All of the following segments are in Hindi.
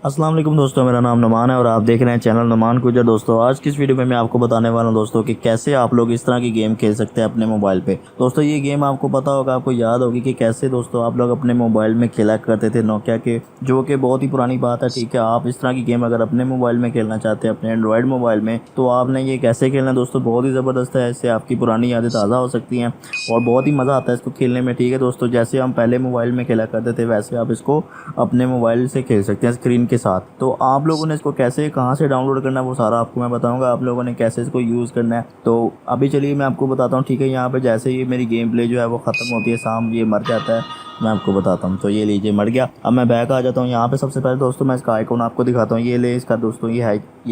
अस्सलाम वालेकुम दोस्तों, मेरा नाम नुमान है और आप देख रहे हैं चैनल नुमान गुजर। दोस्तों आज की इस वीडियो में मैं आपको बताने वाला हूं दोस्तों कि कैसे आप लोग इस तरह की गेम खेल सकते हैं अपने मोबाइल पे। दोस्तों ये गेम आपको पता होगा, आपको याद होगी कि कैसे दोस्तों आप लोग अपने मोबाइल में खेला करते थे नोकिया के, जो कि बहुत ही पुरानी बात है। ठीक है, आप इस तरह की गेम अगर अपने मोबाइल में खेलना चाहते हैं, अपने एंड्रॉयड मोबाइल में, तो आपने ये कैसे खेलना है दोस्तों, बहुत ही ज़बरदस्त है। इससे आपकी पुरानी यादें ताज़ा हो सकती हैं और बहुत ही मज़ा आता है इसको खेलने में। ठीक है दोस्तों, जैसे हम पहले मोबाइल में खेला करते थे वैसे आप इसको अपने मोबाइल से खेल सकते हैं स्क्रीन के साथ। तो आप लोगों ने इसको कैसे कहाँ से डाउनलोड करना है वो सारा आपको मैं बताऊंगा, आप लोगों ने कैसे इसको यूज़ करना है। तो अभी चलिए मैं आपको बताता हूँ। ठीक है, यहाँ पे जैसे ही मेरी गेम प्ले जो है वो ख़त्म होती है, शाम ये मर जाता है, मैं आपको बताता हूँ। तो ये लीजिए मर गया। अब मैं बैक आ जाता हूँ। यहाँ पे सबसे पहले दोस्तों मैं इसका आइकॉन आपको दिखाता हूँ। ये ले इसका दोस्तों, ये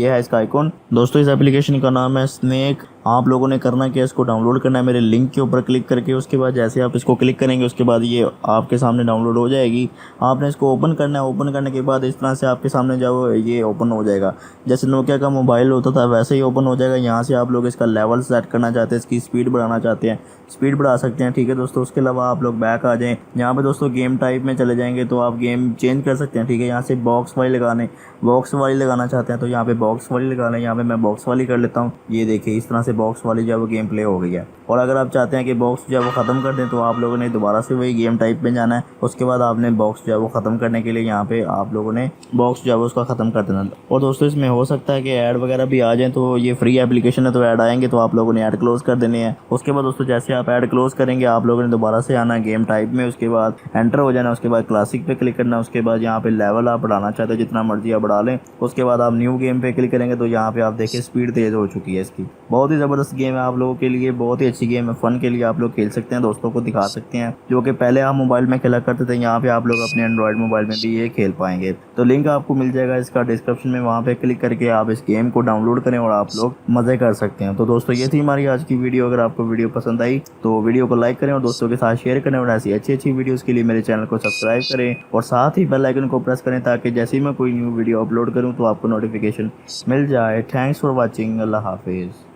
है इसका आइकॉन। दोस्तों इस एप्लीकेशन का नाम है स्नेक। आप लोगों ने करना क्या, इसको डाउनलोड करना है मेरे लिंक के ऊपर क्लिक करके। उसके बाद जैसे आप इसको क्लिक करेंगे उसके बाद ये आपके सामने डाउनलोड हो जाएगी। आपने इसको ओपन करना है। ओपन करने के बाद इस तरह से आपके सामने जब ये ओपन हो जाएगा, जैसे नोकिया का मोबाइल होता था वैसे ही ओपन हो जाएगा। यहाँ से आप लोग इसका लेवल सेट करना चाहते हैं, इसकी स्पीड बढ़ाना चाहते हैं, स्पीड बढ़ा सकते हैं। ठीक है दोस्तों, उसके अलावा आप लोग बैक आ जाएं। यहाँ पे दोस्तों गेम टाइप में चले जाएंगे तो आप गेम चेंज कर सकते हैं। ठीक है, यहाँ से बॉक्स वाली लगाना चाहते हैं तो यहाँ पे बॉक्स वाली लगा लें। यहाँ पे मैं बॉक्स वाली कर लेता हूँ। ये देखिए इस तरह से बॉक्स वाली जो है वो गेम प्ले हो गई है। और अगर आप चाहते हैं कि बॉक्स जो है वो ख़त्म कर दें तो आप लोगों ने दोबारा से वही गेम टाइप में जाना है। उसके बाद आपने बॉक्स जो है वो ख़त्म करने के लिए यहाँ पे आप लोगों ने बॉक्स जो है वो उसका ख़त्म कर देना। और दोस्तों इसमें हो सकता है कि ऐड वगैरह भी आ जाए, तो ये फ्री एप्लीकेशन है तो ऐड आएंगे तो आप लोगों ने ऐड क्लोज कर देने हैं। उसके बाद दोस्तों जैसे आप ऐड क्लोज करेंगे आप लोगों ने दोबारा से आना गेम टाइप में। उसके बाद एंटर हो जाना। उसके बाद क्लासिक पे क्लिक करना। उसके बाद यहाँ पे लेवल आप बढ़ाना चाहते हैं जितना मर्जी आप बढ़ा लें। उसके बाद आप न्यू गेम पे क्लिक करेंगे तो यहाँ पे आप देखिए स्पीड तेज़ हो चुकी है इसकी। बहुत ही ज़बरदस्त गेम है आप लोगों के लिए, बहुत ही अच्छी गेम है। फ़न के लिए आप लोग खेल सकते हैं, दोस्तों को दिखा सकते हैं, जो कि पहले आप मोबाइल में खेला करते थे। यहाँ पे आप लोग अपने एंड्रॉयड मोबाइल में भी ये खेल पाएंगे। तो लिंक आपको मिल जाएगा इसका डिस्क्रिप्शन में, वहाँ पे क्लिक करके आप इस गेम को डाउनलोड करें और आप लोग मज़े कर सकते हैं। तो दोस्तों ये थी हमारी आज की वीडियो। अगर आपको वीडियो पसंद आई तो वीडियो को लाइक करें और दोस्तों के साथ शेयर करें। और ऐसी अच्छी वीडियोज़ के लिए मेरे चैनल को सब्सक्राइब करें और साथ ही बेल आइकन को प्रेस करें ताकि जैसे ही मैं कोई न्यू वीडियो अपलोड करूँ तो आपको नोटिफिकेशन मिल जाए। Thanks for watching. अल्लाह हाफिज़।